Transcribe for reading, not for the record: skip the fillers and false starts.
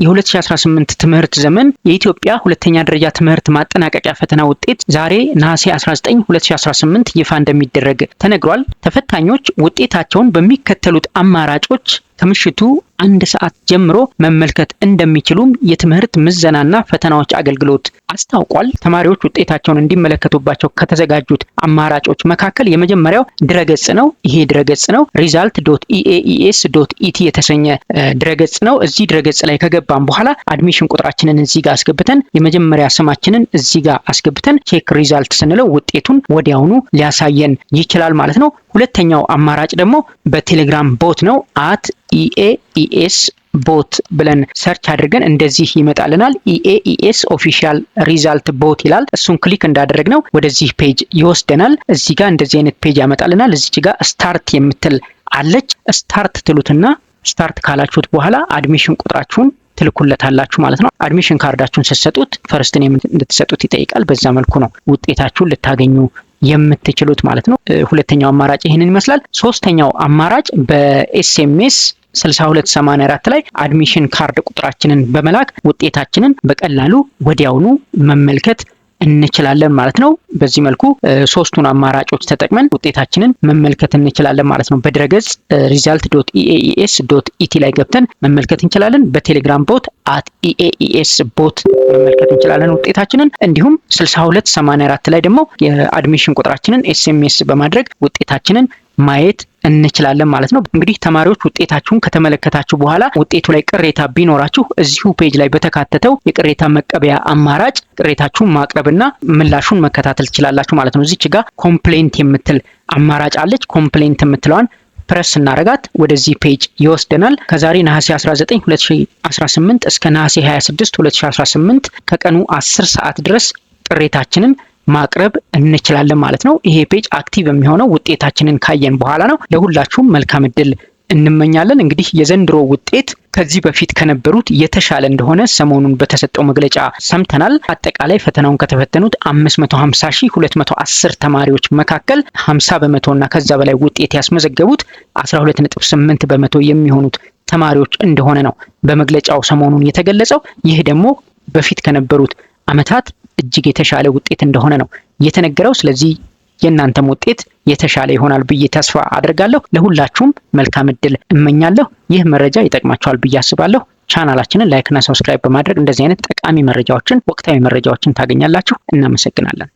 የ2018 ትምህርት ዘመን የኢትዮጵያ ሁለተኛ ደረጃ ትምህርት ማጠናቀቂያ ፈተና ውጤት ዛሬ ነሐሴ 19 2018 ይፋ እንደሚደረግ ተነግሯል። ተፈታኞች ውጤታቸውን በሚከተሉት አማራጮች ከምሽቱ 1 ሰዓት ጀምሮ መመልከት እንደሚችሉም የትምህርት ምዘናና ፈተናዎች አገልግሎት አስታውቋል። ተማሪዎች ውጤታቸውን እንዲመለከቱባቸው ከተዘጋጁት አማራጮች መካከል የመጀመሪያው ድረገጽ ነው። ይሄ ድረገጽ ነው result.eaes.et የተሰኘ ድረገጽ ነው። እዚህ ድረገጽ ላይ ከገባን በኋላ አድሚሽን ቁጥራችንን እዚህ ጋር አስገብተን የመጀመሪያ ስማችንን እዚህ ጋር አስገብተን ቼክ ሪዛልት ስንለው ውጤቱን ወዲያውኑ ሊያሳየን ይችላል ማለት ነው። ሁለተኛው አማራጭ ደግሞ በቴሌግራም ቦት ነው @EAES ቦት ብለን ሰርች አድርገን እንደዚህ ይመጣልናል። EAES ኦፊሻል ሪዛልት ቦት ይላል። እሱን ክሊክ እንዳደረግነው ወደዚህ ፔጅ ይወስደናል። እዚህ ጋር እንደዚህ አይነት ፔጅ ያመጣልናል። እዚች ጋር ስታርት የምትል አለች። ስታርት ትሉትና ስታርት ካላችሁት በኋላ አድሚሽን ቁጥራችሁን ትልኩለታላችሁ ማለት ነው። አድሚሽን ካርዳችሁን ስትሰጡት ፈርስት ኔም እንድትሰጡት ይጠይቃል። በዛ መልኩ ነው ውጤታችሁን ልታገኙ የምትችሉት ማለት ነው። ሁለተኛው አማራጭ ይሄንን ይመስላል። ሶስተኛው አማራጭ በኤስኤምኤስ 6284 ላይ አድሚሽን ካርድ ቁጥራችንን በመላክ ውጤታችንን በቀላሉ ወዲያውኑ መመልከት እንችላለን ማለት ነው። በዚህ መልኩ ሶስቱን አማራጮች ተጠቅመን ውጤታችንን መመልከት እንችላለን ማለት ነው። በድረገጽ result.eaes.et ላይ ገብተን መመልከት እንችላለን። በቴሌግራም ቦት @EAES ቦት መመልከት እንችላለን ውጤታችንን። እንዲሁም 6284 ላይ ደግሞ የአድሚሽን ቁጥራችንን ኤስኤምኤስ በማድረግ ውጤታችንን ማየት እንችላለን ማለት ነው። እንግዲህ ተማሪዎች ውጤታችሁን ከተመለከታችሁ በኋላ ውጤቱ ላይ ቅሬታ ቢኖራችሁ እዚሁ ፔጅ ላይ በተካተተው የቅሬታ መቀበያ አማራጭ ቅሬታችሁን ማቅረብና ምላሹን መከታተል ትችላላችሁ ማለት ነው። እዚች ጋር ኮምፕሌንት የምትል አማራጭ አለች። ኮምፕሌንት የምትለዋን ፕረስ እናረጋት ወደዚህ ፔጅ ይወስደናል። ከዛሬ ነሐሴ 19 2018 እስከ ነሐሴ 26 2018 ከቀኑ 10 ሰዓት ድረስ ቅሬታችንን ማቅረብ እንችላለን ማለት ነው። ይሄ ፔጅ አክቲቭ የሚሆነው ውጤታችንን ካየን በኋላ ነው። ለሁላችሁም መልካም እድል እንመኛለን። እንግዲህ የዘንድሮ ውጤት ከዚህ በፊት ከነበሩት የተሻለ እንደሆነ ሰሞኑን በተሰጠው መግለጫ ሰምተናል። አጠቃላይ ፈተናውን ከተፈተኑት 550210 ተማሪዎች መካከል 50% እና ከዛ በላይ ውጤት ያስመዘገቡት 12.8% የሚሆኑት ተማሪዎች እንደሆነ ነው በመግለጫው ሰሞኑን የተገለጸው። ይህ ደግሞ በፊት ከነበሩት አመታት እጅግ የተሻለ ውጤት እንደሆነ ነው የተነገረው። ስለዚህ የእናንተም ውጤት የተሻለ ይሆናል ብዬ ተስፋ አድርጋለሁ። ለሁላችሁም መልካም እድል እመኛለሁ። ይህ መረጃ ይጠቅማችኋል ብዬ አስባለሁ። ቻናላችንን ላይክ እና ሰብስክራይብ በማድረግ እንደዚህ አይነት ጠቃሚ መረጃዎችን፣ ወቅታዊ መረጃዎችን ታገኛላችሁ። እናመሰግናለን።